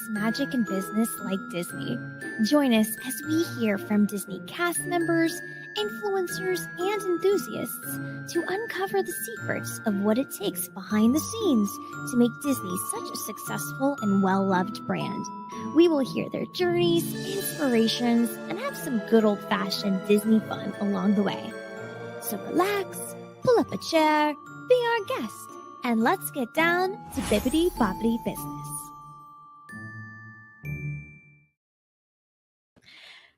magic in business like Disney. Join us as we hear from Disney cast members, influencers, and enthusiasts to uncover the secrets of what it takes behind the scenes to make Disney such a successful and well-loved brand. We will hear their journeys, inspirations, and have some good old-fashioned Disney fun along the way. So relax, pull up a chair, be our guest, and let's get down to Bippity Boppity Business.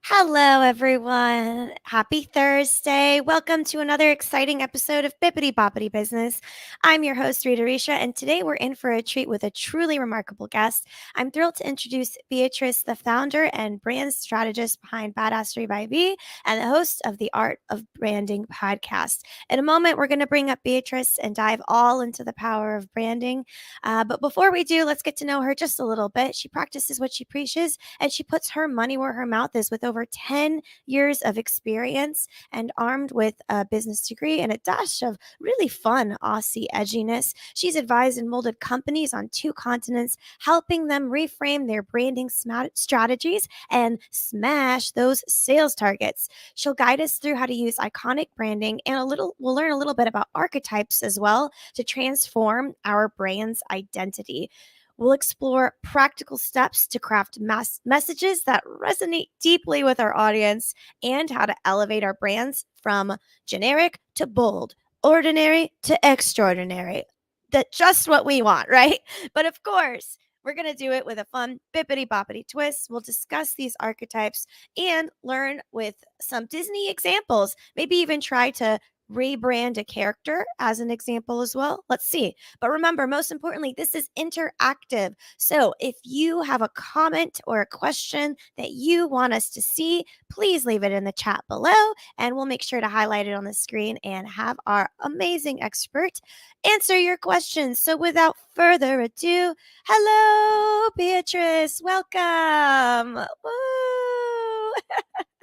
Hello, everyone. Happy Thursday. Welcome to another exciting episode of Bippity Boppity Business. I'm your host, Rita, and today we're in for a treat with a truly remarkable guest. I'm thrilled to introduce Beatrice, the founder and brand strategist behind Badassery by B and the host of the Art of Branding podcast. In a moment, we're going to bring up Beatrice and dive all into the power of branding. But before we do, let's get to know her just a little bit. She practices what she preaches, and she puts her money where her mouth is with over 10 years of experience and armed with a business degree and a dash of really fun Aussie edginess. She's advised and molded companies on 2 continents, helping them reframe their branding strategies and smash those sales targets. She'll guide us through how to use iconic branding, and we'll learn a little bit about archetypes as well to transform our brand's identity. We'll explore practical steps to craft messages that resonate deeply with our audience and how to elevate our brands from generic to bold, ordinary to extraordinary. That's just what we want, right? But of course, we're going to do it with a fun bippity boppity twist. We'll discuss these archetypes and learn with some Disney examples, maybe even try to rebrand a character as an example as well. Let's see. But remember, most importantly, this is interactive. So if you have a comment or a question that you want us to see, please leave it in the chat below, and we'll make sure to highlight it on the screen and have our amazing expert answer your questions. So without further ado, hello, Beatrice. Welcome. Woo!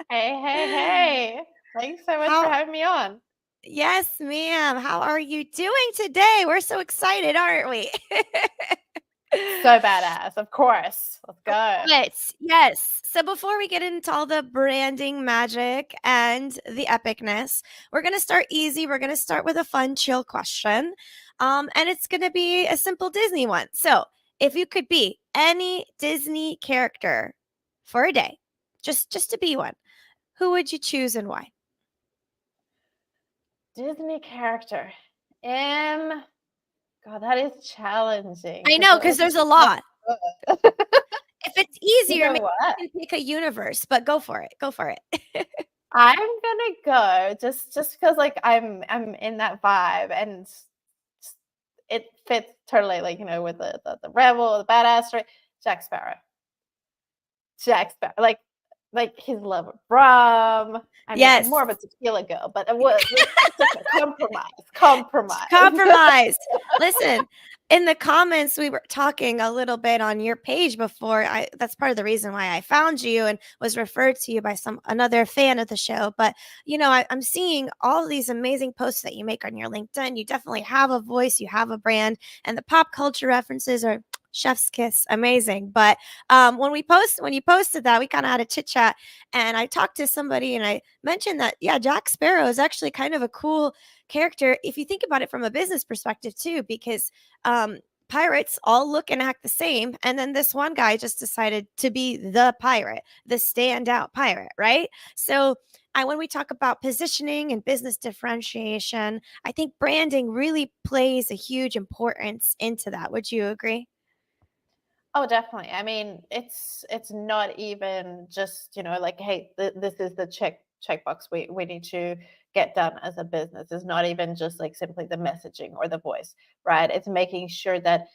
Hey. Thanks so much for having me on. Yes, ma'am. How are you doing today? We're so excited, aren't we? So badass, of course. Let's go. Yes. So before we get into all the branding magic and the epicness, we're going to start easy. We're going to start with a fun, chill question. And it's going to be a simple Disney one. So if you could be any Disney character for a day, just to be one, who would you choose and why? Disney character. God, that is challenging. I know, because there's a lot. If it's easier, maybe you can pick a universe, but go for it. I'm gonna go just because like I'm in that vibe, and it fits totally, like, with the rebel, the badass, right? Jack Sparrow, like his love of rum. Yes. I'm more of a tequila girl, but it was compromise. Listen, in the comments, we were talking a little bit on your page before. That's part of the reason why I found you and was referred to you by another fan of the show. But, I'm seeing all these amazing posts that you make on your LinkedIn. You definitely have a voice, you have a brand, and the pop culture references are chef's kiss, amazing. But when you posted that, we kind of had a chit chat, and I talked to somebody and I mentioned that, yeah, Jack Sparrow is actually kind of a cool character if you think about it from a business perspective too, because pirates all look and act the same, and then this one guy just decided to be the pirate, the standout pirate, right? So when we talk about positioning and business differentiation, I think branding really plays a huge importance into that. Would you agree? Oh, definitely. It's not even just, like, hey, this is the checkbox we need to get done as a business. It's not even just like simply the messaging or the voice, right? It's making sure that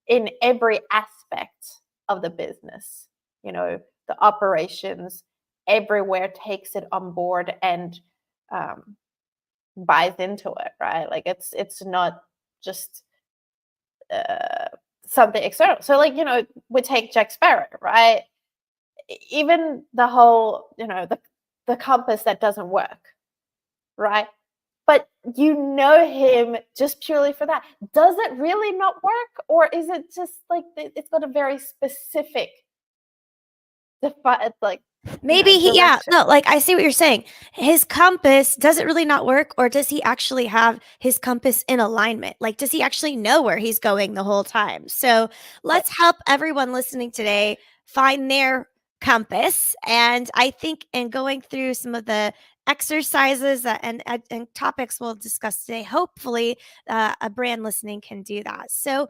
in every aspect of the business, the operations, everywhere takes it on board and buys into it, right? Like it's not just something external. So, like, we take Jack Sparrow, right? Even the whole, the compass that doesn't work, right? but you know him just purely for that. Does it really not work? Or is it just like it's got a very specific like Maybe direction? no, like I see what you're saying. His compass, does it really not work? Or does he actually have his compass in alignment? Like, does he actually know where he's going the whole time? So Right. let's help everyone listening today find their compass. And I think in going through some of the exercises and topics we'll discuss today, hopefully a brand listening can do that. So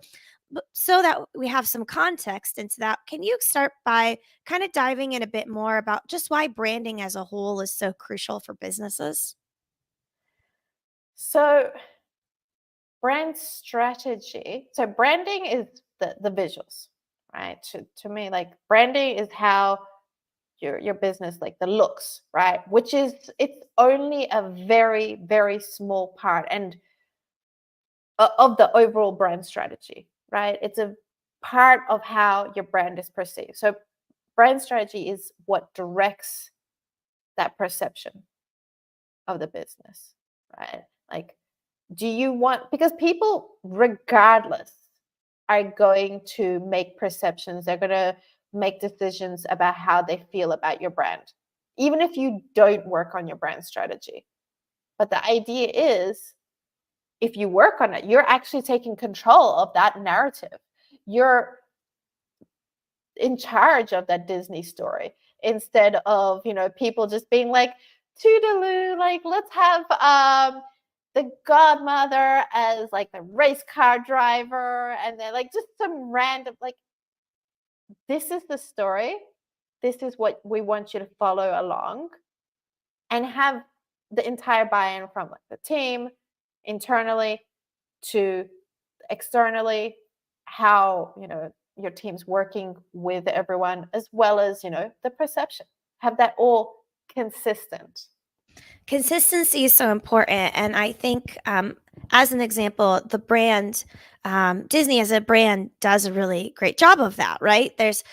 that we have some context into that, can you start by kind of diving in a bit more about just why branding as a whole is so crucial for businesses? So brand strategy. So branding is the visuals, right? To me, like branding is how your business, like the looks, right? Which is it's only a very, very small part and of the overall brand strategy, right? It's a part of how your brand is perceived. So brand strategy is what directs that perception of the business, right? Like, do you want, because people, regardless, are going to make perceptions, they're going to make decisions about how they feel about your brand, even if you don't work on your brand strategy. But the idea is, if you work on it, you're actually taking control of that narrative. You're in charge of that Disney story instead of, people just being like, toodaloo, like let's have the godmother as like the race car driver, and then like just some random, like, this is the story. This is what we want you to follow along, and have the entire buy-in from like the team internally to externally, how your team's working with everyone, as well as the perception, have that all consistent. Consistency is so important, and I think, as an example, the brand, Disney as a brand does a really great job of that, right? There's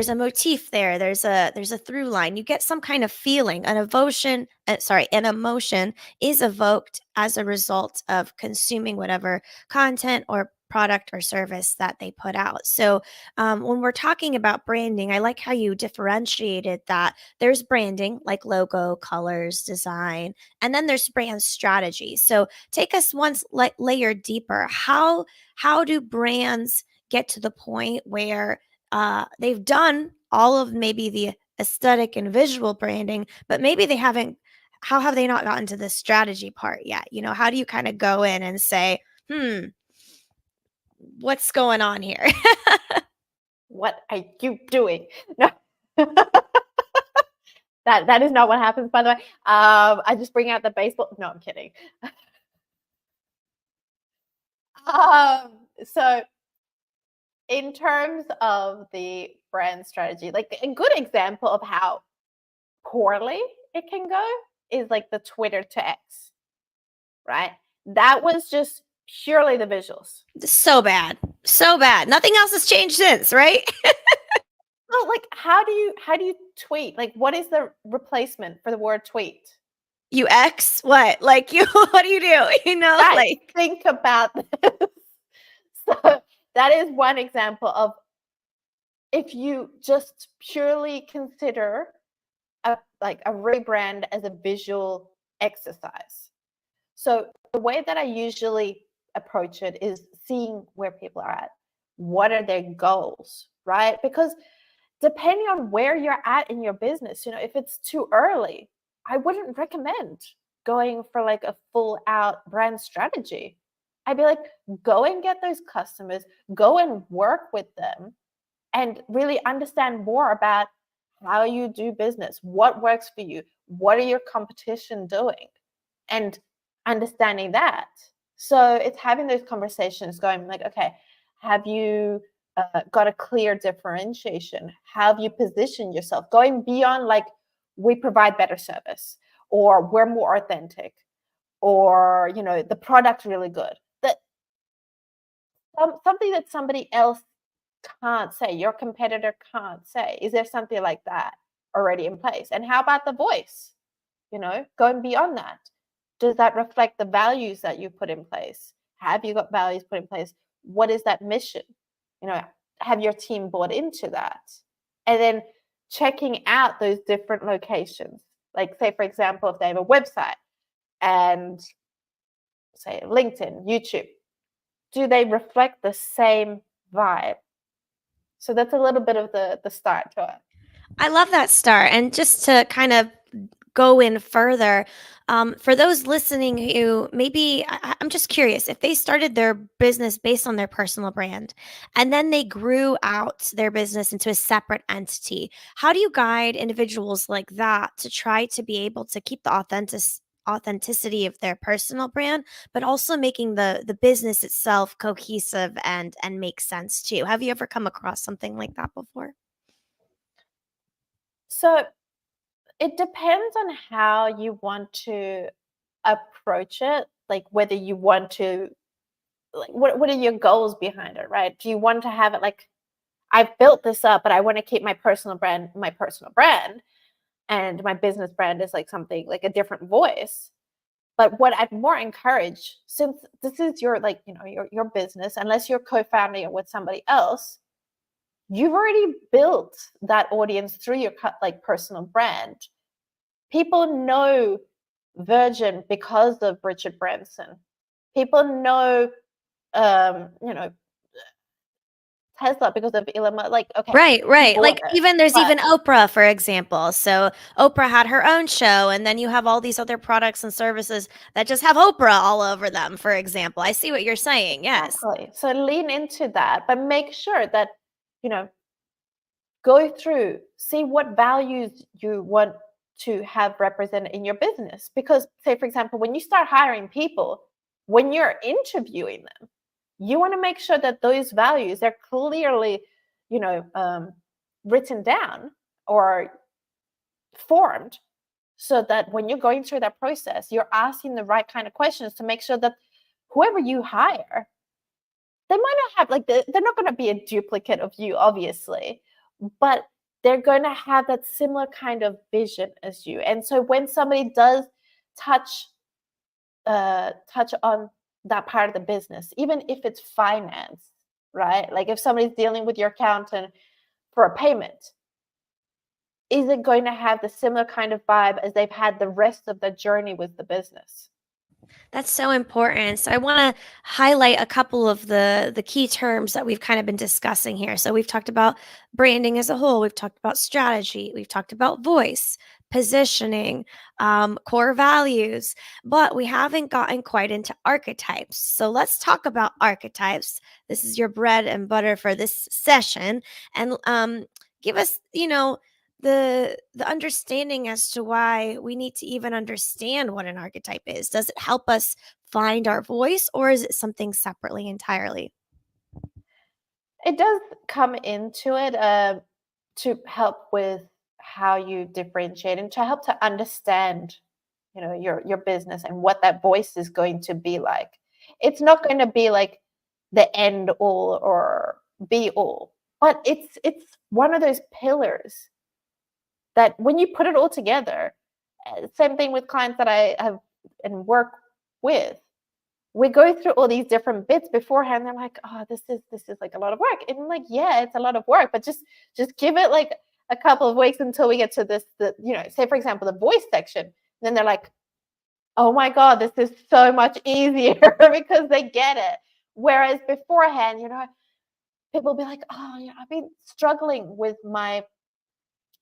a motif there. There's a through line. You get some kind of feeling, an emotion is evoked as a result of consuming whatever content or product or service that they put out. So, when we're talking about branding, I like how you differentiated that there's branding like logo, colors, design, and then there's brand strategy. So take us one layer deeper. How do brands get to the point where they've done all of maybe the aesthetic and visual branding, but maybe they haven't? How have they not gotten to the strategy part yet? How do you kind of go in and say, what's going on here? What are you doing? No. That is not what happens, by the way. I just bring out the baseball. No, I'm kidding. So in terms of the brand strategy, like a good example of how poorly it can go is like the Twitter to X, right? That was just purely the visuals. So bad. So bad. Nothing else has changed since, right? Well, like how do you tweet? Like, what is the replacement for the word tweet? You X what? Like, you what do you do? Guys, Like, think about this. So that is one example of, if you just purely consider a rebrand as a visual exercise. So the way that I usually approach it is seeing where people are at. What are their goals, right? Because depending on where you're at in your business, if it's too early, I wouldn't recommend going for like a full out brand strategy. I'd be like, go and get those customers, go and work with them, and really understand more about how you do business, what works for you, what are your competition doing, and understanding that. So it's having those conversations, going like, okay, have you got a clear differentiation? Have you positioned yourself, going beyond like, we provide better service, or we're more authentic, or the product's really good, that something that somebody else can't say, your competitor can't say? Is there something like that already in place? And how about the voice? Going beyond that. Does that reflect the values that you put in place? Have you got values put in place? What is that mission? You know, have your team bought into that? And then checking out those different locations. Like, say, for example, if they have a website and say LinkedIn, YouTube, do they reflect the same vibe? So that's a little bit of the start to it. I love that start. And just to kind of go in further, for those listening who maybe, I'm just curious if they started their business based on their personal brand and then they grew out their business into a separate entity. How do you guide individuals like that to try to be able to keep the authenticity of their personal brand, but also making the business itself cohesive and make sense too? Have you ever come across something like that before? So it depends on how you want to approach it, like whether you want to, like, what are your goals behind it, right? Do you want to have it like, I've built this up, but I want to keep my personal brand, and my business brand is like something like a different voice. But what I'd more encourage, since this is your, like, you know, your business, unless you're co-founding it with somebody else, you've already built that audience through your like personal brand. People know Virgin because of Richard Branson. People know, you know, Tesla because of Elon Musk. Like, okay, Right, he right. bought Like, it, even there's but even Oprah, for example. So, Oprah had her own show, and then you have all these other products and services that just have Oprah all over them, for example. I see what you're saying, yes. exactly. So lean into that, but make sure that, you know, go through, see what values you want to have represented in your business. Because, say, for example, when you start hiring people, when you're interviewing them, you want to make sure that those values are clearly, you know, written down or formed, so that when you're going through that process, you're asking the right kind of questions to make sure that whoever you hire, they might not have like they're not going to be a duplicate of you, obviously, but they're going to have that similar kind of vision as you. And so when somebody does touch touch on that part of the business, even if it's finance, right? Like if somebody's dealing with your accountant for a payment, is it going to have the similar kind of vibe as they've had the rest of the journey with the business? That's so important. So I want to highlight a couple of the key terms that we've kind of been discussing here. So we've talked about branding as a whole, we've talked about strategy, we've talked about voice, positioning, core values, but we haven't gotten quite into archetypes. So let's talk about archetypes. This is your bread and butter for this session, and give us, the understanding as to why we need to even understand what an archetype is. Does it help us find our voice, or is it something separately entirely? It does come into it to help with how you differentiate and to help to understand, you know, your business and what that voice is going to be like. It's not going to be like the end all or be all, but it's one of those pillars that when you put it all together, same thing with clients that I have and work with, we go through all these different bits beforehand. They're like, "Oh, this is like a lot of work." And I'm like, "Yeah, it's a lot of work, but just give it like a couple of weeks until we get to this. The you know, say for example, the voice section. Then they're like, "Oh my god, this is so much easier," because they get it. Whereas beforehand, you know, people will be like, "Oh, yeah, I've been struggling with my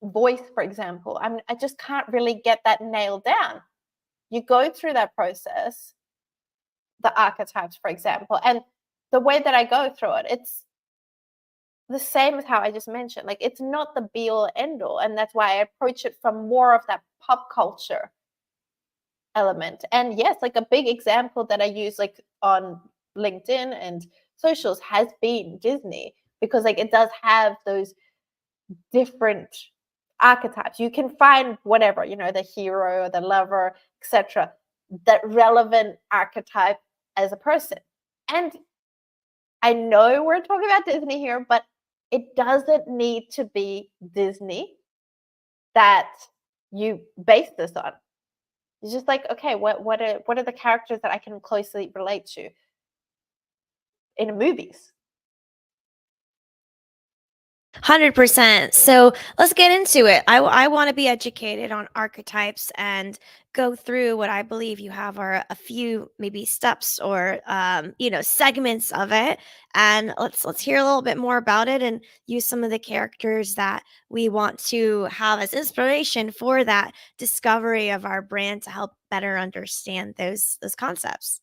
voice, for example. I just can't really get that nailed down." You go through that process, the archetypes, for example. And the way that I go through it, it's the same as how I just mentioned. Like, it's not the be all end all. And that's why I approach it from more of that pop culture element. And yes, like a big example that I use like on LinkedIn and socials has been Disney, because like it does have those different archetypes. You can find whatever, you know, the hero, the lover, etc., that relevant archetype as a person. And I know we're talking about Disney here, but it doesn't need to be Disney that you base this on. It's just like, okay, what are the characters that I can closely relate to in movies? 100%. So let's get into it. I want to be educated on archetypes and go through what I believe you have are a few maybe steps or segments of it. And let's hear a little bit more about it and use some of the characters that we want to have as inspiration for that discovery of our brand to help better understand those concepts.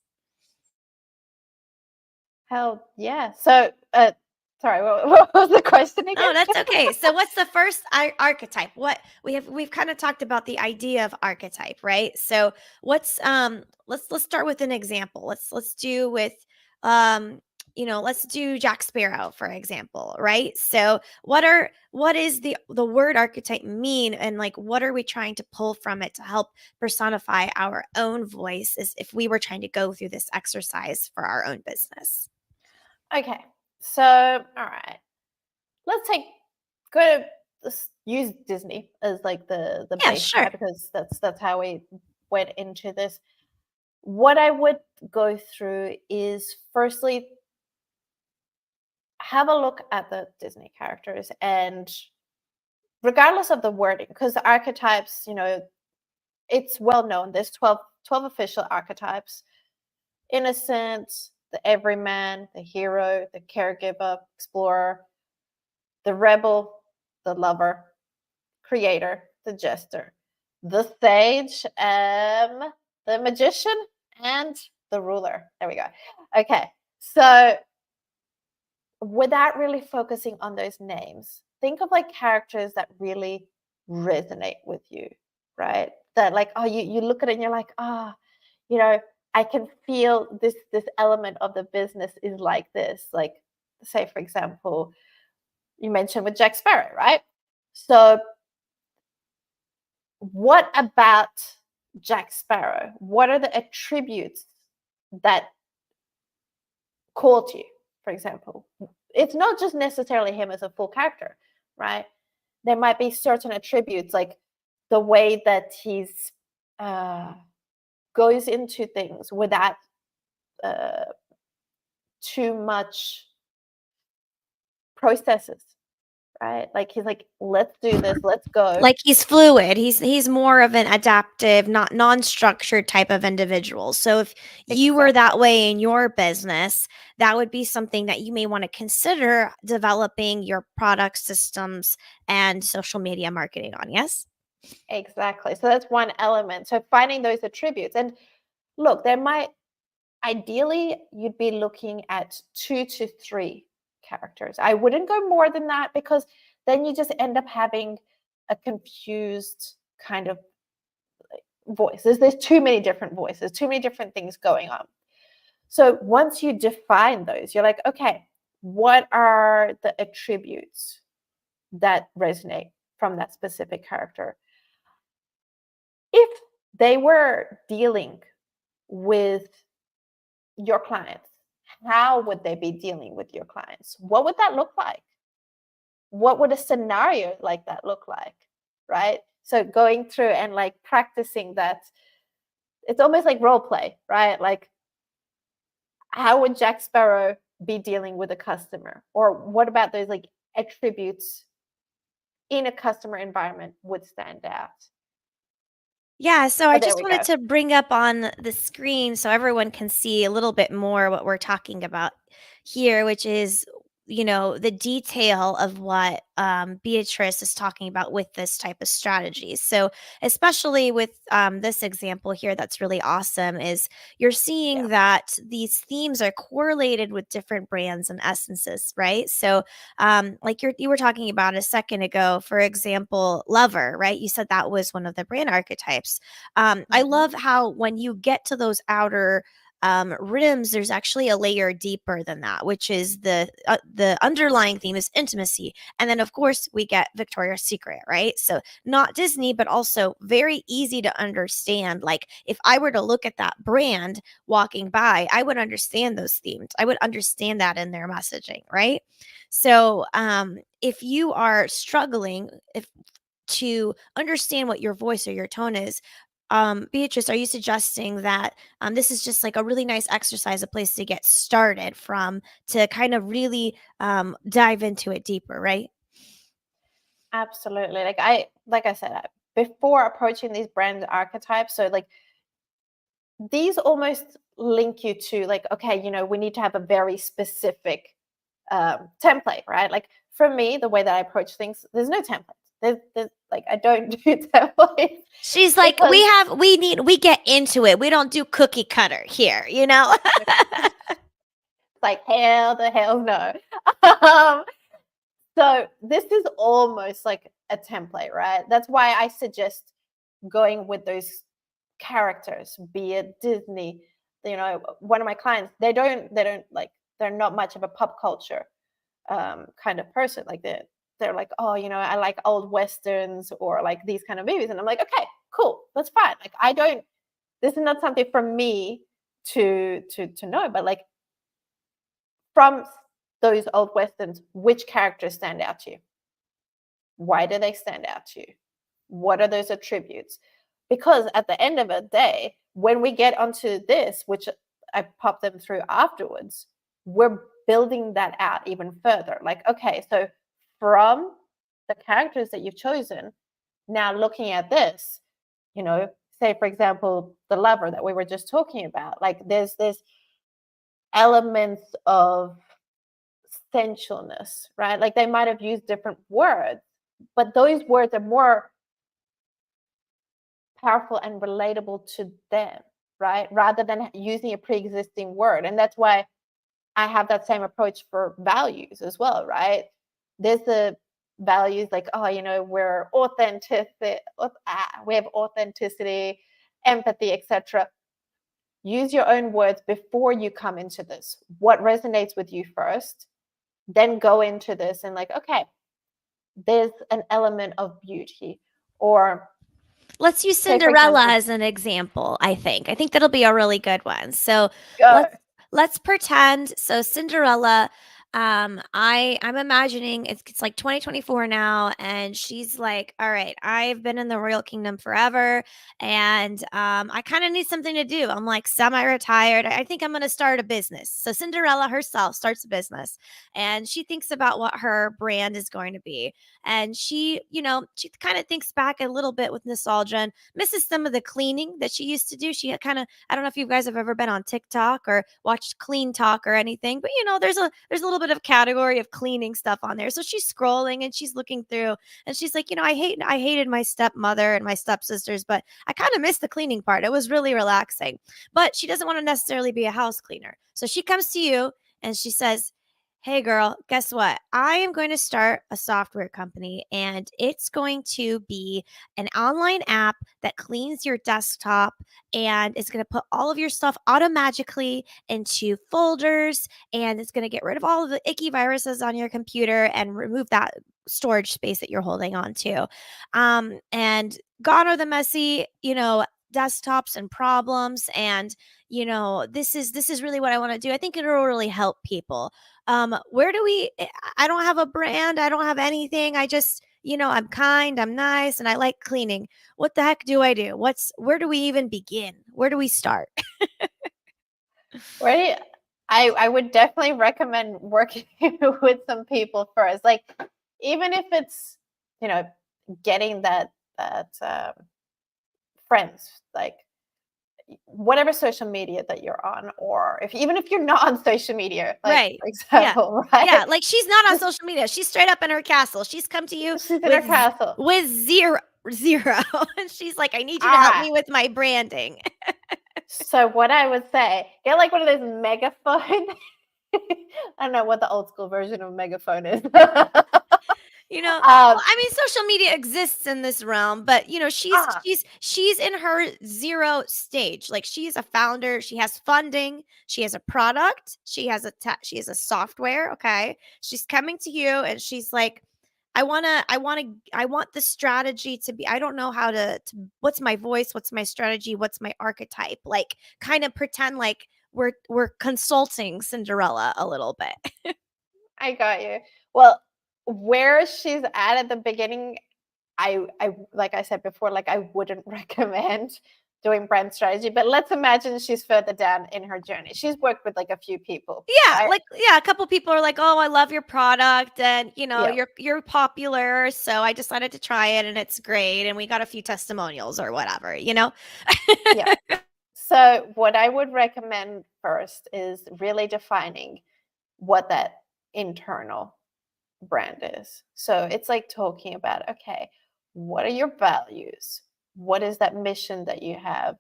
Hell yeah. So, sorry, what was the question Oh, again? that's okay. So what's the first archetype? What we've kind of talked about the idea of archetype, right? So what's let's start with an example. Let's do with um let's do Jack Sparrow for example, right? So what is the word archetype mean and like what are we trying to pull from it to help personify our own voice as if we were trying to go through this exercise for our own business? Okay. So, all right. Let's take go to let's use Disney as like the Yeah, base, sure. right? Because that's how we went into this. What I would go through is firstly have a look at the Disney characters and regardless of the wording, because the archetypes, it's well known. There's 12 official archetypes: innocent, the everyman, the hero, the caregiver, explorer, the rebel, the lover, creator, the jester, the sage, the magician, and the ruler. There we go. Okay, so without really focusing on those names, think of like characters that really resonate with you, right? That like, oh, you look at it and you're like, ah, you know, I can feel this element of the business is like this. Like, say for example, you mentioned with Jack Sparrow, right? So what about Jack Sparrow? What are the attributes that call to you, for example? It's not just necessarily him as a full character, right? There might be certain attributes like the way that he's uh, goes into things without uh, too much processes, right? Like he's like, let's do this, let's go. Like he's fluid. He's more of an adaptive, not non-structured type of individual. So if you were Exactly. that way in your business, that would be something that you may want to consider developing your product systems and social media marketing on. Yes? Exactly. So that's one element. So finding those attributes. And look, there might ideally you'd be looking at 2 to 3 characters. I wouldn't go more than that because then you just end up having a confused kind of voice. There's too many different voices, too many different things going on. So once you define those, you're like, okay, what are the attributes that resonate from that specific character? If they were dealing with your clients, how would they be dealing with your clients? What would that look like? What would a scenario like that look like? Right? So going through and like practicing that, it's almost like role play, right? Like, how would Jack Sparrow be dealing with a customer? Or what about those like attributes in a customer environment would stand out? Yeah, so Oh, I there just we wanted go. to bring up on the screen so everyone can see a little bit more what we're talking about here, which is, the detail of what Beatrice is talking about with this type of strategy. So, especially with this example here, that's really awesome, is you're Yeah. seeing that these themes are correlated with different brands and essences, right? So, like you were talking about a second ago, for example, lover, right? You said that was one of the brand archetypes. I Mm-hmm. love how when you get to those outer rims, there's actually a layer deeper than that, which is the underlying theme is intimacy, and then of course we get Victoria's Secret, right? So not Disney, but also very easy to understand. Like if I were to look at that brand walking by, I would understand those themes. I would understand that in their messaging, right? So if you are struggling, if to understand what your voice or your tone is, Beatrice, are you suggesting that this is just like a really nice exercise, a place to get started from to kind of really dive into it deeper, right? Absolutely. Like I said, before approaching these brand archetypes, so like these almost link you to like, okay, we need to have a very specific template, right? Like for me, the way that I approach things, there's no templates. There's like I don't do templates She's like, because we get into it. We don't do cookie cutter here, you know? like hell the hell no. Um, so this is almost like a template, right? That's why I suggest going with those characters, be it Disney. One of my clients, they don't like they're not much of a pop culture kind of person. Like they're like, oh, I like old westerns or like these kind of movies, and I'm like, okay, cool, that's fine. Like I don't. This is not something for me to know, but like from those old westerns, which characters stand out to you? Why do they stand out to you? What are those attributes? Because at the end of the day, when we get onto this, which I pop them through afterwards, we're building that out even further. Like, okay, so from the characters that you've chosen, now looking at this, say for example, the lover that we were just talking about, like there's this elements of sensualness, right? Like they might have used different words, but those words are more powerful and relatable to them, right? Rather than using a pre-existing word. And that's why I have that same approach for values as well, right? There's the values like, oh, we're authentic, we have authenticity, empathy, etc. Use your own words before you come into this. What resonates with you first, then go into this and like, okay, there's an element of beauty. Or Let's use say, for Cinderella example, as an example, I think. I think that'll be a really good one. So go. let's pretend so Cinderella I'm imagining it's like 2024 now, and she's like, all right, I've been in the royal kingdom forever, and I kind of need something to do. I'm like semi-retired. I think I'm going to start a business. So Cinderella herself starts a business, and she thinks about what her brand is going to be, and she kind of thinks back a little bit with nostalgia and misses some of the cleaning that she used to do. She kind of, I don't know if you guys have ever been on TikTok or watched Clean Talk or anything, but there's a little bit of category of cleaning stuff on there. So she's scrolling and she's looking through, and she's like, I hated my stepmother and my stepsisters, but I kind of missed the cleaning part. It was really relaxing. But she doesn't want to necessarily be a house cleaner. So she comes to you and she says, hey girl, guess what? I am going to start a software company, and it's going to be an online app that cleans your desktop, and it's going to put all of your stuff automatically into folders, and it's going to get rid of all of the icky viruses on your computer and remove that storage space that you're holding on to. And gone are the messy, desktops and problems. And this is really what I want to do. I think it'll really help people. Where do we I don't have a brand, I don't have anything. I just, I'm kind, I'm nice, and I like cleaning. What the heck do I do? Where do we even begin? Where do we start? Right? I would definitely recommend working with some people first. Like, even if it's, you know, getting that friends, like whatever social media that you're on, or even if you're not on social media, like Right. for Yeah. example, Yeah, right? like she's not on Just social media. She's straight up in her castle. She's come to you she's in her with castle. with zero. And she's like, I need you to help Ah, me with my branding. so what I would say, get like one of those megaphone. I don't know what the old school version of megaphone is. Well, um, I mean, social media exists in this realm, but she's ah, she's she's in her zero stage. Like, she's a founder, she has funding, she has a product, she has a software. Okay, she's coming to you, and she's like, I want the strategy to be. I don't know how to. What's my voice? What's my strategy? What's my archetype? Like, kind of pretend like we're consulting Cinderella a little bit. I got you. Well, where she's at the beginning, I like I said before, like I wouldn't recommend doing brand strategy, but let's imagine she's further down in her journey. She's worked with like a few people. Yeah, Right? like a couple people are like, "Oh, I love your product and, Yeah. you're popular, so I decided to try it and it's great and we got a few testimonials or whatever, you know?" Yeah. So what I would recommend first is really defining what that internal brand is. So it's like talking about, okay, what are your values? What is that mission that you have?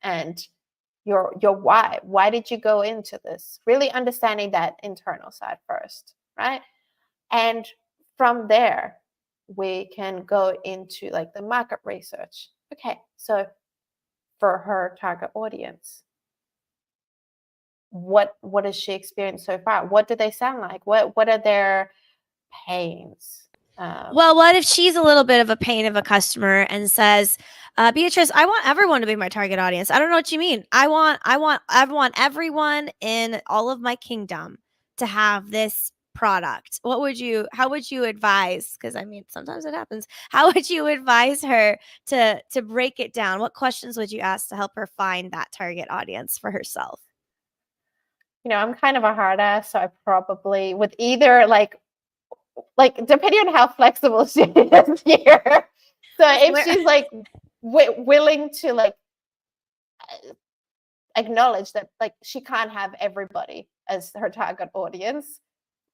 And your why. Why did you go into this? Really understanding that internal side first, right? And from there, we can go into like the market research. Okay, so for her target audience, what has she experienced so far? What do they sound like? What are their pains? Well, what if she's a little bit of a pain of a customer and says, "Beatrice, I want everyone to be my target audience. I don't know what you mean. I want everyone in all of my kingdom to have this product." How would you advise? Because I mean, sometimes it happens. How would you advise her to break it down? What questions would you ask to help her find that target audience for herself? I'm kind of a hard ass, so I probably would either like depending on how flexible she is here. So Listen, if she's like willing to like acknowledge that like she can't have everybody as her target audience,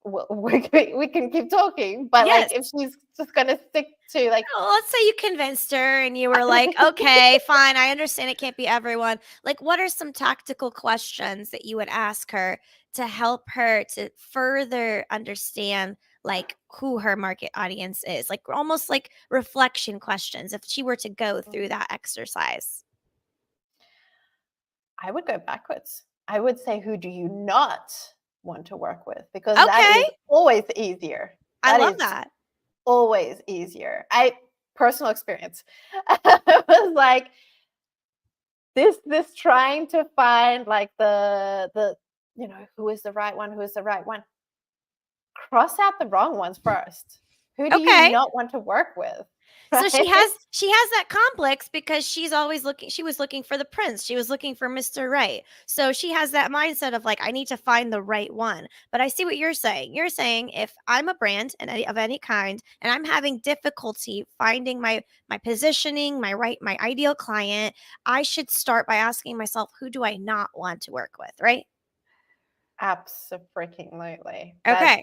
we can keep talking. But like yes. if she's just gonna stick to like Well, let's say you convinced her and you were like, okay, fine, I understand it can't be everyone. Like, what are some tactical questions that you would ask her to help her to further understand like who her market audience is? Like almost like reflection questions if she were to go through that exercise. I would go backwards. I would say, who do you not want to work with? Because that Okay. is always easier. I That love is that. always easier. I personal experience. I was like this trying to find like the who is the right one, who is the right one. Cross out the wrong ones first. Who do you Okay. not want to work with? So she Right? has that complex because she was looking for the prince. She was looking for Mr. Right. So she has that mindset of like I need to find the right one. But I see what you're saying. You're saying if I'm a brand and of any kind and I'm having difficulty finding my positioning, my ideal client, I should start by asking myself who do I not want to work with, right? Absolutely. Okay.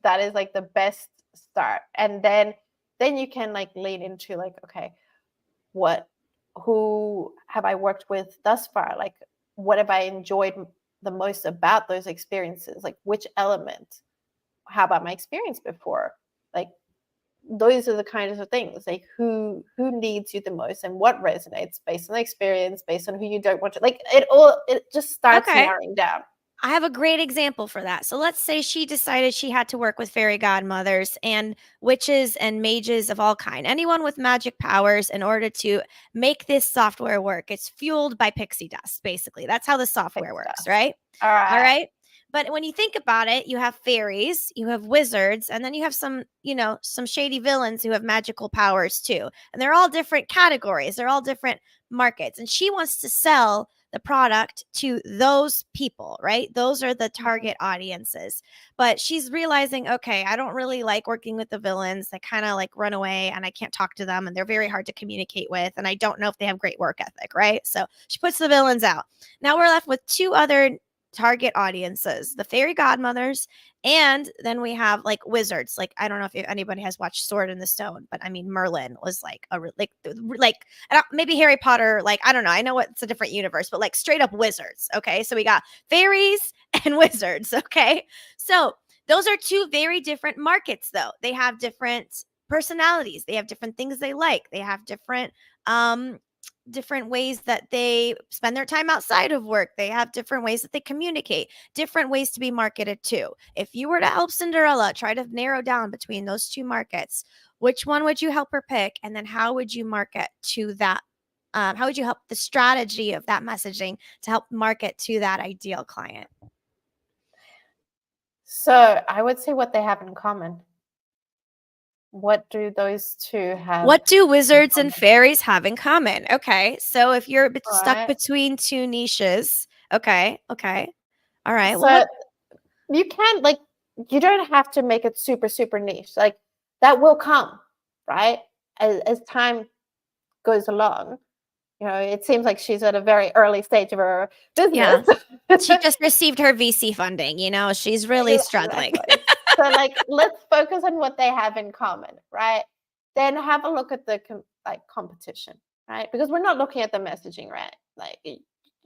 That is like the best start. And then you can like lean into like, okay, what who have I worked with thus far? Like what have I enjoyed the most about those experiences? Like which element? How about my experience before? Like those are the kinds of things. Like who needs you the most and what resonates based on the experience, based on who you don't want to like it just starts Okay. narrowing down. I have a great example for that. So let's say she decided she had to work with fairy godmothers and witches and mages of all kind. Anyone with magic powers in order to make this software work. It's fueled by pixie dust basically. That's how the software Fix works, dust. right? All All right. right? But when you think about it, you have fairies, you have wizards, and then you have some shady villains who have magical powers too. And they're all different categories. They're all different markets. And she wants to sell the product to those people, right? Those are the Mhm. target audiences. But she's realizing, okay, I don't really like working with the villains. They kind of like run away and I can't talk to them and they're very hard to communicate with. And I don't know if they have great work ethic, right? So she puts the villains out. Now we're left with two other target audiences, the fairy godmothers, and then we have like wizards. Like I don't know if anybody has watched Sword in the Stone, but I mean Merlin was like like maybe Harry Potter. Like I don't know. I know it's a different universe, but like straight up wizards. Okay, so we got fairies and wizards. Okay, so those are two very different markets, though. They have different personalities. They have different things they like. They have um different ways that they spend their time outside of work. They have different ways that they communicate, different ways to be marketed to. If you were to help Cinderella try to narrow down between those two markets, which one would you help her pick? And then how would you market to that? How would you help the strategy of that messaging to help market to that ideal client? So I would say what they have in common. What do those two have What do in wizards and common? fairies have in common? Okay, so if you're stuck Right. between two niches, okay, all right. Well, So you can like you don't have to make it super super niche. Like that will come, right? As time goes along. You know, it seems like she's at a very early stage of her business. yeah, she just received her VC funding. She's really struggling. Exactly. So like let's focus on what they have in common, right? Then have a look at the competition, right? Because we're not looking at the messaging, right? Like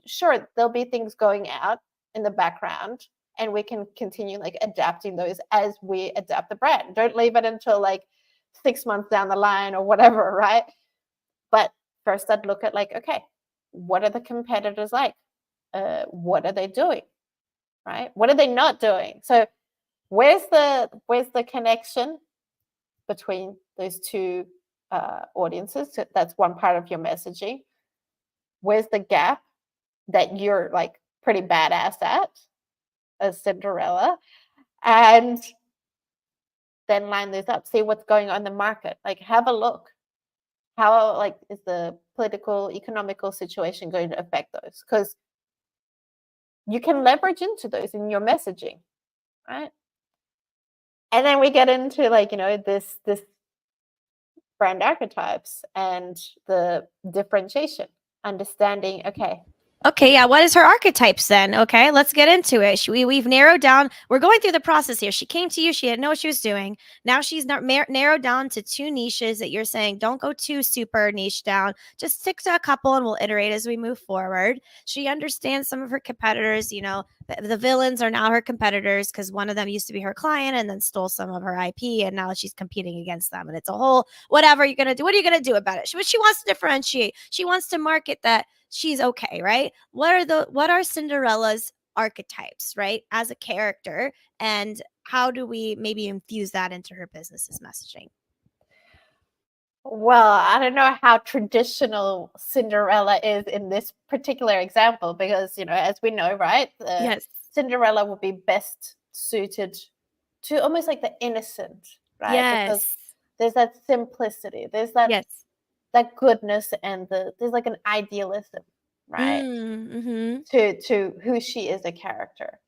sure there'll be things going out in the background and we can continue like adapting those as we adapt the brand. Don't leave it until like 6 months down the line or whatever, right? But first I'd look at like, okay, what are the competitors like? What are they doing? Right? What are they not doing? So where's the connection between those two audiences? So that's one part of your messaging. Where's the gap that you're like pretty badass at as Cinderella? And then line those up, see what's going on in the market. Like have a look. How like is the political, economical situation going to affect those? Because you can leverage into those in your messaging, right? And then we get into like, this brand archetypes and the differentiation, understanding, okay. Okay, yeah. What is her archetypes then? Okay, let's get into it. We've narrowed down. We're going through the process here. She came to you. She didn't know what she was doing. Now she's narrowed down to two niches that you're saying don't go too super niche down. Just stick to a couple, and we'll iterate as we move forward. She understands some of her competitors. The villains are now her competitors because one of them used to be her client and then stole some of her IP, and now she's competing against them. And it's a whole whatever you're gonna do. What are you gonna do about it? She wants to differentiate. She wants to market that she's okay, right? What are Cinderella's archetypes, right? As a character, and how do we maybe infuse that into her business's messaging? Well, I don't know how traditional Cinderella is in this particular example because, as we know, right, the Yes. Cinderella would be best suited to almost like the innocent, right? Because Yes. there's that simplicity, there's that Yes. that goodness, and there's like an idealism, right? Mm-hmm. To who she is a character.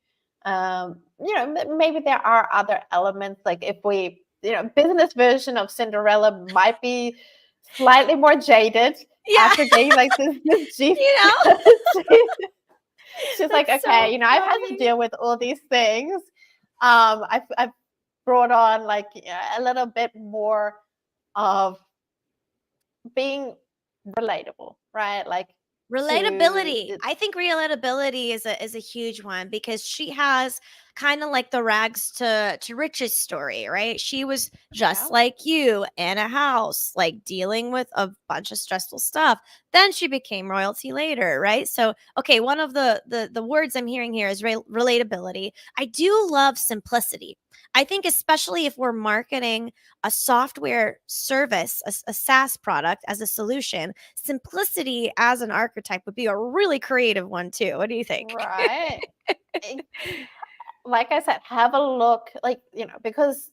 Maybe there are other elements, like if we, business version of Cinderella might be slightly more jaded Yeah. after getting like this G. you know, She's like, that's okay, so I've had to funny. deal with all these things. I've brought on like a little bit more of being relatable, right? Like to Relatability. I think relatability is a huge one because she has kind of like the rags to riches story, right? She was just yeah. like you in a house, like dealing with a bunch of stressful stuff. Then she became royalty later, right? So, okay, one of the words I'm hearing here is relatability. I do love simplicity. I think especially if we're marketing a software service, a SaaS product as a solution, simplicity as an archetype would be a really creative one too. What do you think? Right. Eh, like I said, have a look, like, because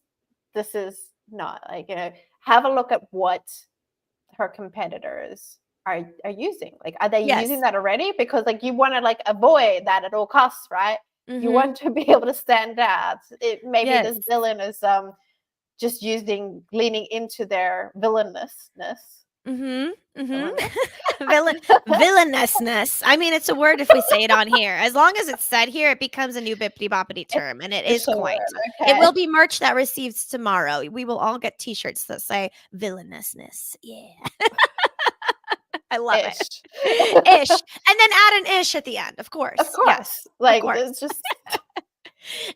this is not like, have a look at what her competitors are using. Like, are they using Yes. that already? Because like you want to like avoid that at all costs, right? You Mm-hmm. want to be able to stand out. Maybe Yes. this villain is just leaning into their villainousness. Mm-hmm. Villainous? Mm-hmm. Villainousness. I mean, it's a word if we say it on here. As long as it's said here, it becomes a new bippity boppity It's term, and it is official coined. word. It will Okay. be merch that receives tomorrow. We will all get T-shirts that say villainousness. Yeah, I love it. Ish. Ish, and then add an ish at the end. Of Of course, yes, course. of Like course. it's just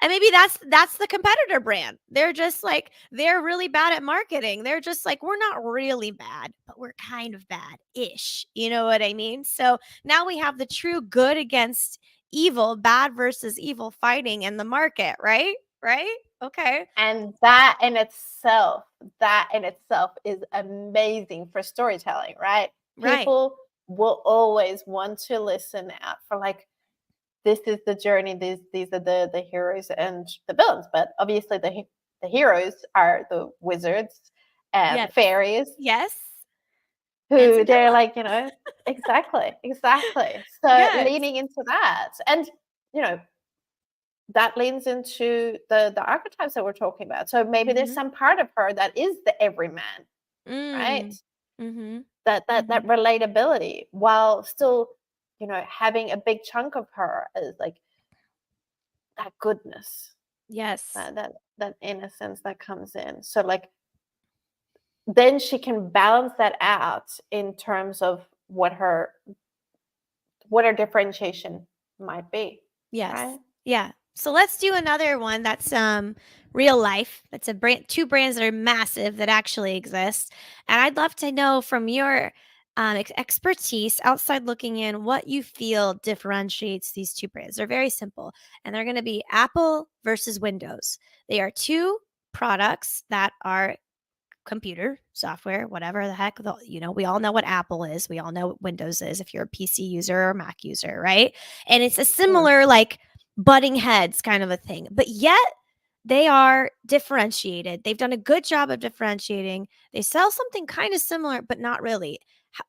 And maybe that's the competitor brand. They're just like they're really bad at marketing. They're just like we're not really bad, but we're kind of bad-ish. You know what I mean? So now we have the true good against evil, bad versus evil fighting in the market, right? Right? Okay. and that in itself is amazing for storytelling, right? Right. People will always want to listen out for like this is the journey, these are the heroes and the villains, but obviously the heroes are the wizards and Yes. fairies Yes. And who they're Cinderella. like, exactly, exactly. So Yes. leaning into that. And, you know, that leans into the archetypes that we're talking about. So maybe there's Mhm. some part of her that is the everyman, right? Mm. Mhm. That Mhm. relatability, while still, having a big chunk of her is like that goodness, Yes. that innocence that comes in. So like then she can balance that out in terms of what her differentiation might be, Yes. right? Yeah. So let's do another one that's real life. That's a brand, two brands that are massive that actually exist. And I'd love to know from your expertise outside looking in what you feel differentiates these two brands. They're very simple, and they're going to be Apple versus Windows. They are two products that are computer software, whatever the heck, we all know what Apple is. We all know what Windows is if you're a PC user or Mac user, right? And it's a Mm. similar, like, butting heads kind of a thing. But yet they are differentiated. They've done a good job of differentiating. They sell something kind of similar, but not really.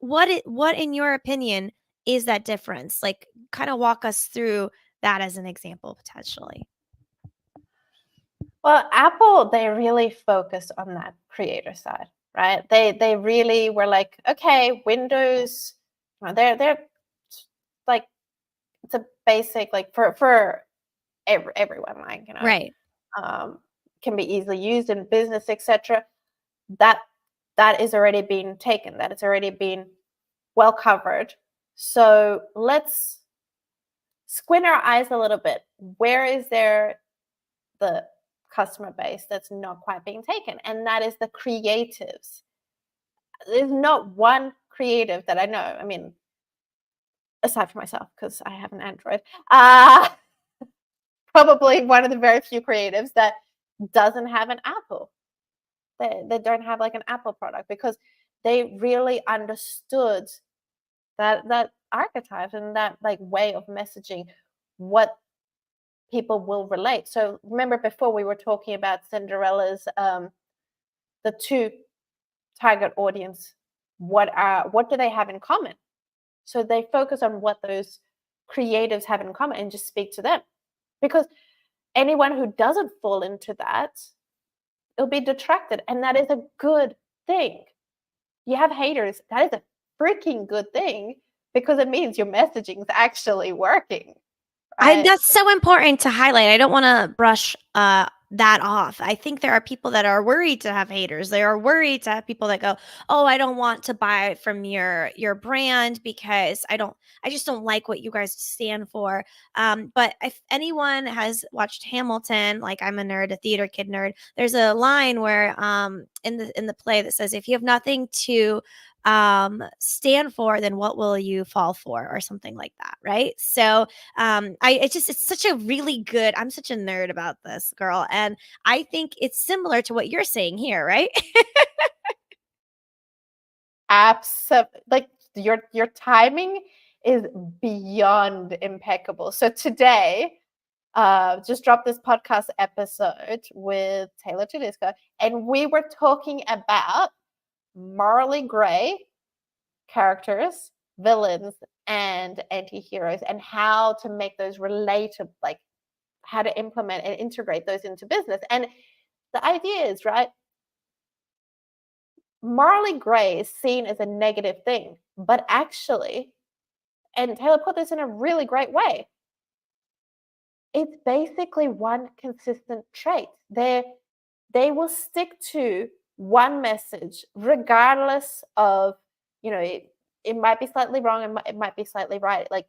What in your opinion is that difference? Like, kind of walk us through that as an example potentially. Well, Apple, they really focused on that creator side, right? They really were like, okay, Windows, they're like it's a basic like for everyone, like Right. um, can be easily used in business, etc. That that is already being taken. That it's already been well covered. So let's squint our eyes a little bit. Where is there the customer base that's not quite being taken? And that is the creatives. There's not one creative that I know. I mean, aside from myself, because I have an Android, probably one of the very few creatives that doesn't have an Apple. They don't have like an Apple product because they really understood that archetype and that like way of messaging what people will relate. So remember before we were talking about Cinderella's the two target audience, what do they have in common? So they focus on what those creatives have in common and just speak to them. Because anyone who doesn't fall into that, it'll be detracted. And that is a good thing. You have haters, that is a freaking good thing because it means your messaging is actually working, right? That's so important to highlight. I don't wanna brush, that off. I think there are people that are worried to have haters. They are worried to have people that go, "Oh, I don't want to buy from your brand because I just don't like what you guys stand for." But if anyone has watched Hamilton, like, I'm a nerd, a theater kid nerd, there's a line where, in the play that says, "If you have nothing to, stand for, then what will you fall for?" Or something like that, right? So, it's such a really good, I'm such a nerd about this, girl, and I think it's similar to what you're saying here, right? Absolutely. Like your timing is beyond impeccable. So today, just dropped this podcast episode with Taylor Tedesco, and we were talking about morally gray characters, villains, and anti-heroes, and how to make those relatable, like how to implement and integrate those into business. And the idea is, right, morally gray is seen as a negative thing, but actually, and Taylor put this in a really great way, it's basically one consistent trait. They will stick to one message regardless of, it might be slightly wrong, it might be slightly right. Like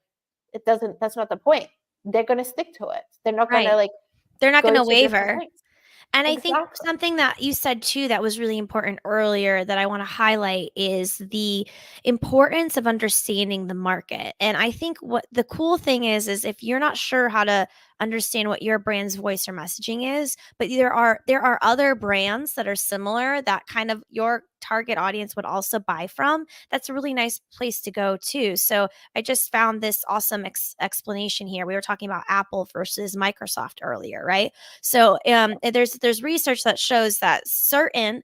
it doesn't, that's not the point. They're going to stick to it. They're not going to Right. like They're not go gonna to different waver. things. And I think Exactly. something that you said too that was really important earlier that I want to highlight is the importance of understanding the market. And I think what the cool thing is if you're not sure how to understand what your brand's voice or messaging is, but there are other brands that are similar that kind of your target audience would also buy from, that's a really nice place to go too. So I just found this awesome explanation here. We were talking about Apple versus Microsoft earlier, right? So there's research that shows that certain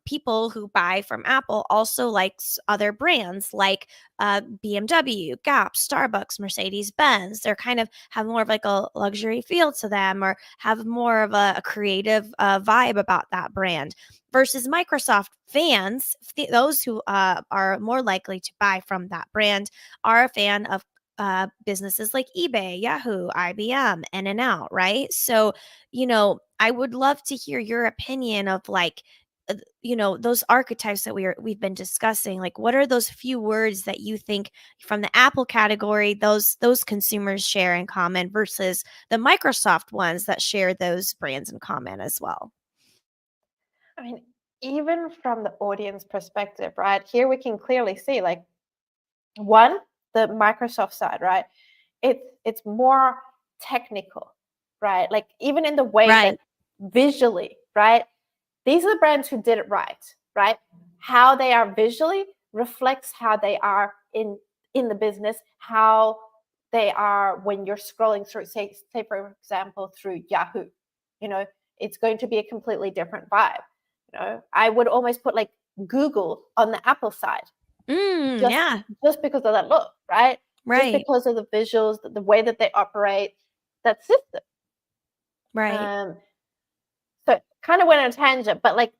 people who buy from Apple also likes other brands like BMW, Gap, Starbucks, Mercedes Benz. They're kind of have more of like a luxury feel to them, or have more of a creative vibe about that brand. Versus Microsoft fans, those who are more likely to buy from that brand, are a fan of businesses like eBay, Yahoo, IBM, In-N-Out, right? So, I would love to hear your opinion of like, those archetypes that we've been discussing. Like, what are those few words that you think from the Apple category those consumers share in common versus the Microsoft ones that share those brands in common as well? I mean, even from the audience perspective, right? Here we can clearly see, like, one, the Microsoft side, right? It's more technical, right? Like, even in the way Right. that visually, right? These are the brands who did it right, right? How they are visually reflects how they are in the business, how they are when you're scrolling through, say for example, through Yahoo. You know, it's going to be a completely different vibe. I would almost put like Google on the Apple side, just Yeah. just because of that look, right? Just Right. because of the visuals, the way that they operate, that system. Right. Um, so kind of went on a tangent, but like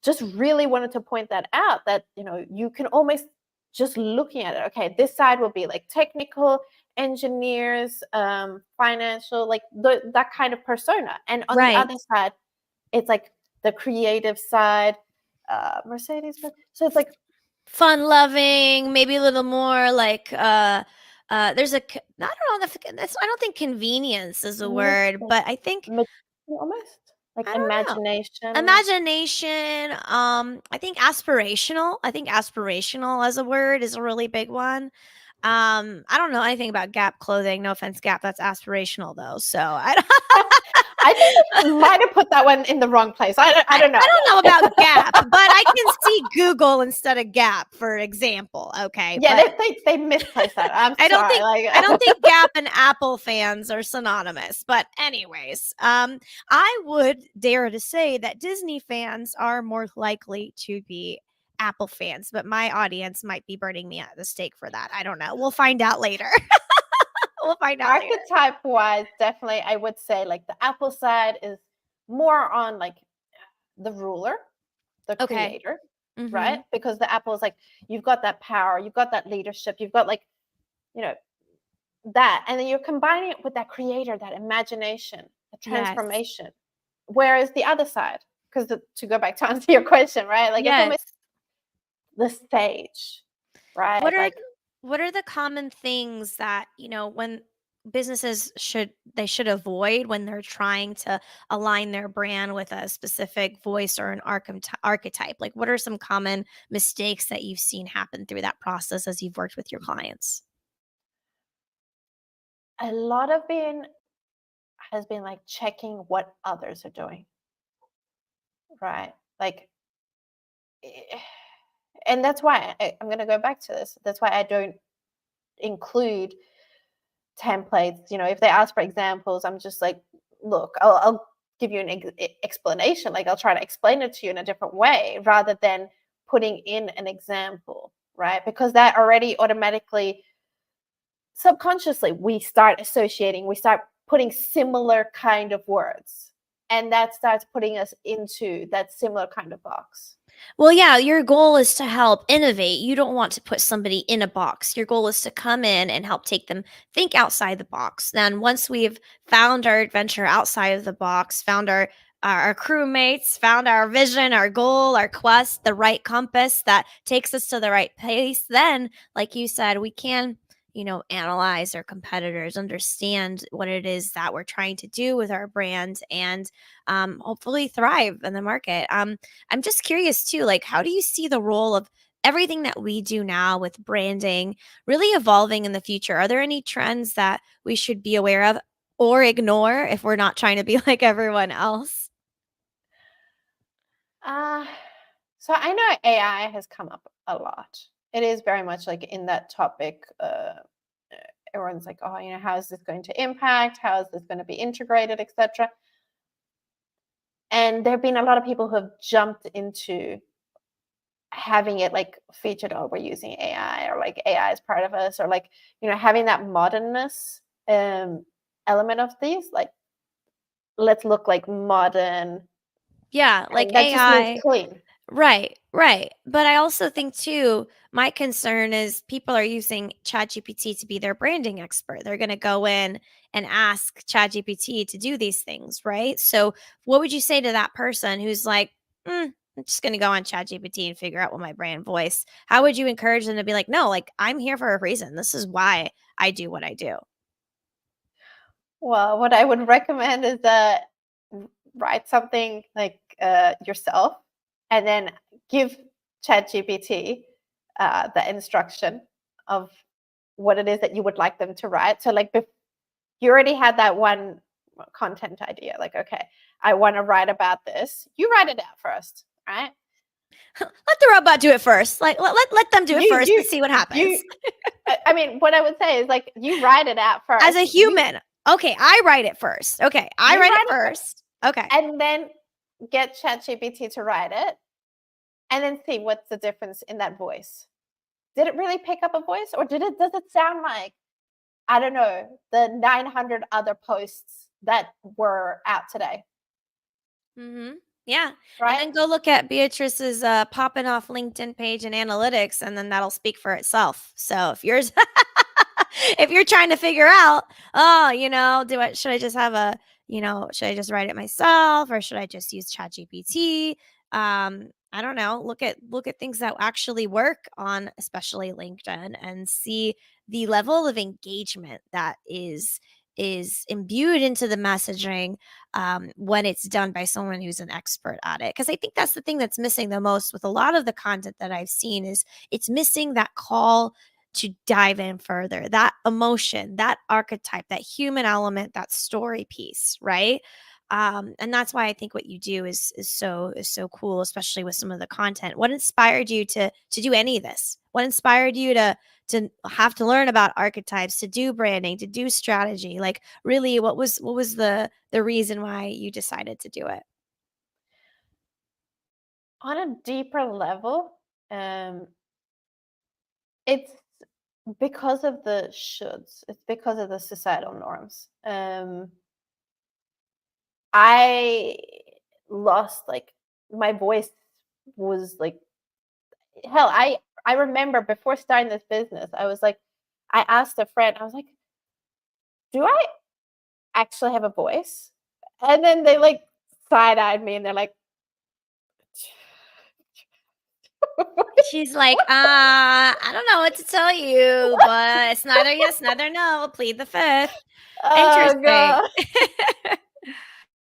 just really wanted to point that out, that you can almost, just looking at it, okay, this side will be like technical engineers, financial, like that kind of persona, and on the Right. other side it's like the creative side, Mercedes. So it's like, Fun loving, maybe a little more like there's I don't know if I don't think convenience is a word, mystic, but I think almost like I don't know. imagination. Imagination, I think aspirational as a word is a really big one. I don't know anything about Gap clothing. No offense, Gap. That's aspirational though. So I don't, I think they might have put that one in the wrong place. I don't know. I don't know about Gap, but I can see Google instead of Gap, for example. Okay, Yeah, but they misplaced that. I'm I don't sorry. think Like, I don't think Gap and Apple fans are synonymous. But anyways, I would dare to say that Disney fans are more likely to be Apple fans, but my audience might be burning me at the stake for that. I don't know. We'll find out later. We'll find out later. archetype wise, definitely, I would say like the Apple side is more on like the ruler, the Okay. creator, right? Mhm. Because the Apple is like, you've got that power, you've got that leadership, you've got like, you know, that, and then you're combining it with that creator, that imagination, the Yes. transformation. Whereas the other side, because to go back to answer your question, right? Like, it's almost Yes. the stage, What right? are Like, what are the common things that, when businesses should avoid when they're trying to align their brand with a specific voice or an archetype? Like, what are some common mistakes that you've seen happen through that process as you've worked with your clients? a lot of being has been like checking what others are doing, right? Like, eh, and that's why I'm going to go back to this. That's why I don't include templates. If they ask for examples, I'm just like, look, I'll give you an explanation. Like, I'll try to explain it to you in a different way rather than putting in an example, right? Because that already automatically, subconsciously, we start associating, we start putting similar kind of words. And that starts putting us into that similar kind of box. Well, yeah, your goal is to help innovate. You don't want to put somebody in a box. Your goal is to come in and help take them think outside the box. Then once we've found our adventure outside of the box, found our crewmates, found our vision, our goal, our quest, the right compass that takes us to the right place, then like you said, we can analyze our competitors, understand what it is that we're trying to do with our brand, and hopefully thrive in the market. I'm just curious too, like, how do you see the role of everything that we do now with branding really evolving in the future? Are there any trends that we should be aware of or ignore if we're not trying to be like everyone else? Uh, so I know AI has come up a lot. It is very much like in that topic. Everyone's like, oh, how is this going to impact? How is this going to be integrated, etc. And there have been a lot of people who have jumped into having it like featured, oh, we're using AI, or like AI is part of us, or like, having that modernness element of these, like, let's look like modern, Yeah, like and that just means AI. clean. Right, right. But I also think too, my concern is people are using ChatGPT to be their branding expert. They're going to go in and ask ChatGPT to do these things, right? So, what would you say to that person who's like, I'm just going to go on ChatGPT and figure out what my brand voice? How would you encourage them to be like, no, like I'm here for a reason. This is why I do what I do. Well, what I would recommend is that write something like yourself, and then give ChatGPT the instruction of what it is that you would like them to write. So, like, you already had that one content idea. Like, okay, I want to write about this. You write it out first, right? Let the robot do it first. Like let them do it first and see what happens. You. I mean, what I would say is, like, you write it out As first. a human, okay, I write it first. Okay, I You write it write it first, first. Okay. and then get ChatGPT to write it, and then see what's the difference in that voice. Did it really pick up a voice, or does it sound like, I don't know, the 900 other posts that were out today, Mhm. Yeah, and right? then go look at Beatrice's, popping off LinkedIn page and analytics, and then that'll speak for itself. So if yours if you're trying to figure out, "Oh, do I should I just have a should I just write it myself or should I just use ChatGPT?" I don't know, look at things that actually work on especially LinkedIn and see the level of engagement that is imbued into the messaging when it's done by someone who's an expert at it. Because I think that's the thing that's missing the most with a lot of the content that I've seen is it's missing that call to dive in further, that emotion, that archetype, that human element, that story piece, right? And that's why I think what you do is so cool, especially with some of the content. What inspired you to do any of this? What inspired you to have to learn about archetypes, to do branding, to do strategy? Like really what was the reason why you decided to do it? On a deeper level, it's because of the shoulds. It's because of the societal norms. I lost, like, my voice was like, hell. I remember before starting this business, I was like, I asked a friend, I was like, do I actually have a voice? And then they, like, side eyed me and they're like, She's like, I don't know what to tell you, but it's neither yes, neither no. Plead the fifth. oh Interesting. god.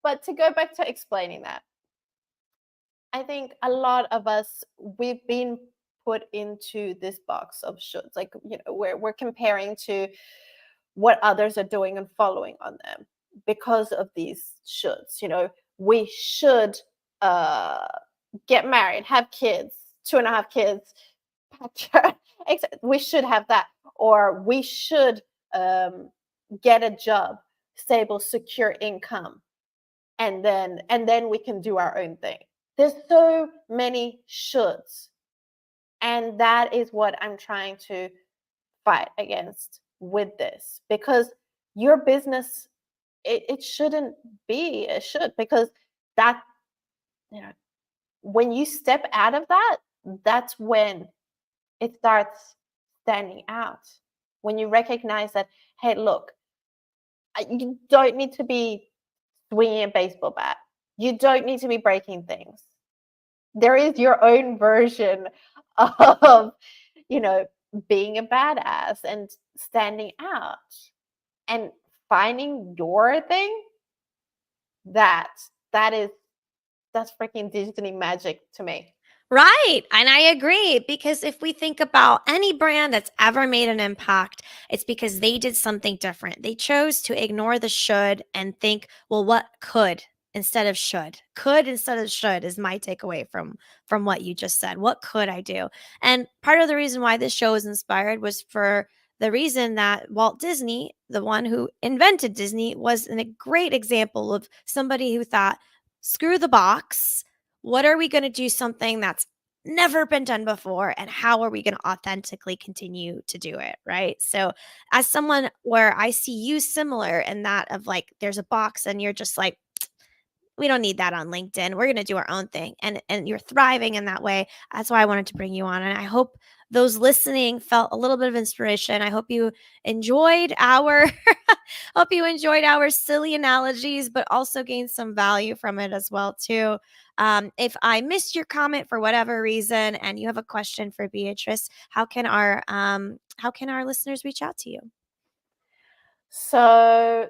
But to go back to explaining that, I think a lot of us, we've been put into this box of shoulds. Like, we're comparing to what others are doing and following on them because of these shoulds. We should uh, get married, have kids, 2.5 kids. We should have that, or we should get a job, stable, secure income, and then we can do our own thing. There's so many shoulds, and that is what I'm trying to fight against with this, because your business, it shouldn't be a should, because that, you know when you step out of that, that's when it starts standing out. When you recognize that, hey, look, you don't need to be swinging a baseball bat. You don't need to be breaking things. There is your own version of, you know, being a badass and standing out and finding your thing. That that is that's freaking Disney magic to me. Right. And I agree because if we think about any brand that's ever made an impact, it's because they did something different. They chose to ignore the should and think, well, what could instead of should? Could instead of should is my takeaway from what you just said. What could I do? And part of the reason why this show was inspired was for the reason that Walt Disney, the one who invented Disney, was a great example of somebody who thought screw the box. What are we going to do something that's never been done before, and how are we going to authentically continue to do it, right? So as someone where I see you similar in that of like there's a box and you're just like, we don't need that on LinkedIn. We're going to do our own thing. And you're thriving in that way. That's why I wanted to bring you on. And I hope those listening felt a little bit of inspiration. I hope you enjoyed our hope you enjoyed our silly analogies, but also gained some value from it as well too. If I missed your comment for whatever reason and you have a question for Beatrice, how can our listeners reach out to you? So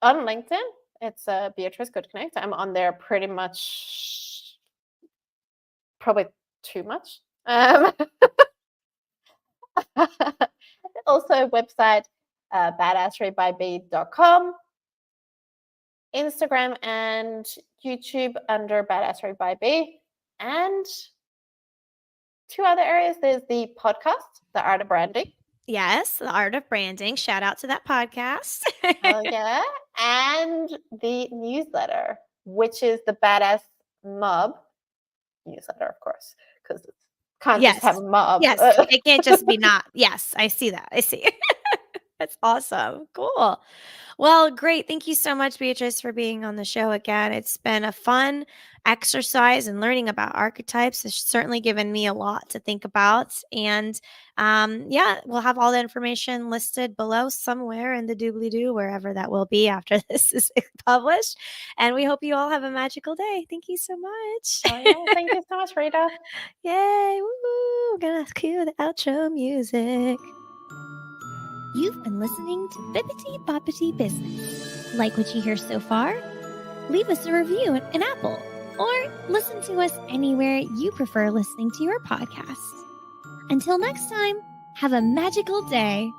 on LinkedIn, it's Beatrice Gutknecht. I'm on there pretty much, probably too much. Also, website badasserybyb.com, Instagram and YouTube under Badassery by B, and 2 other areas. There's the podcast, The Art of Branding. Yes, The Art of Branding. Shout out to that podcast. Oh yeah, and the newsletter, which is the Badass Mob newsletter, of course, because it can't just have a mob. Yes, it can't just be not. Yes, I see that. I see. That's awesome. Cool. Well, great. Thank you so much, Beatrice, for being on the show again. It's been a fun exercise and learning about archetypes. It's certainly given me a lot to think about. And yeah, we'll have all the information listed below somewhere in the doobly-doo, wherever that will be after this is published. And we hope you all have a magical day. Thank you so much. Oh, yeah. Thank you so much, Rita. Yay. Woo. We're going to cue the outro music. You've been listening to Bippity Boppity Business. Like what you hear so far? Leave us a review in Apple or listen to us anywhere you prefer listening to your podcast. Until next time, have a magical day.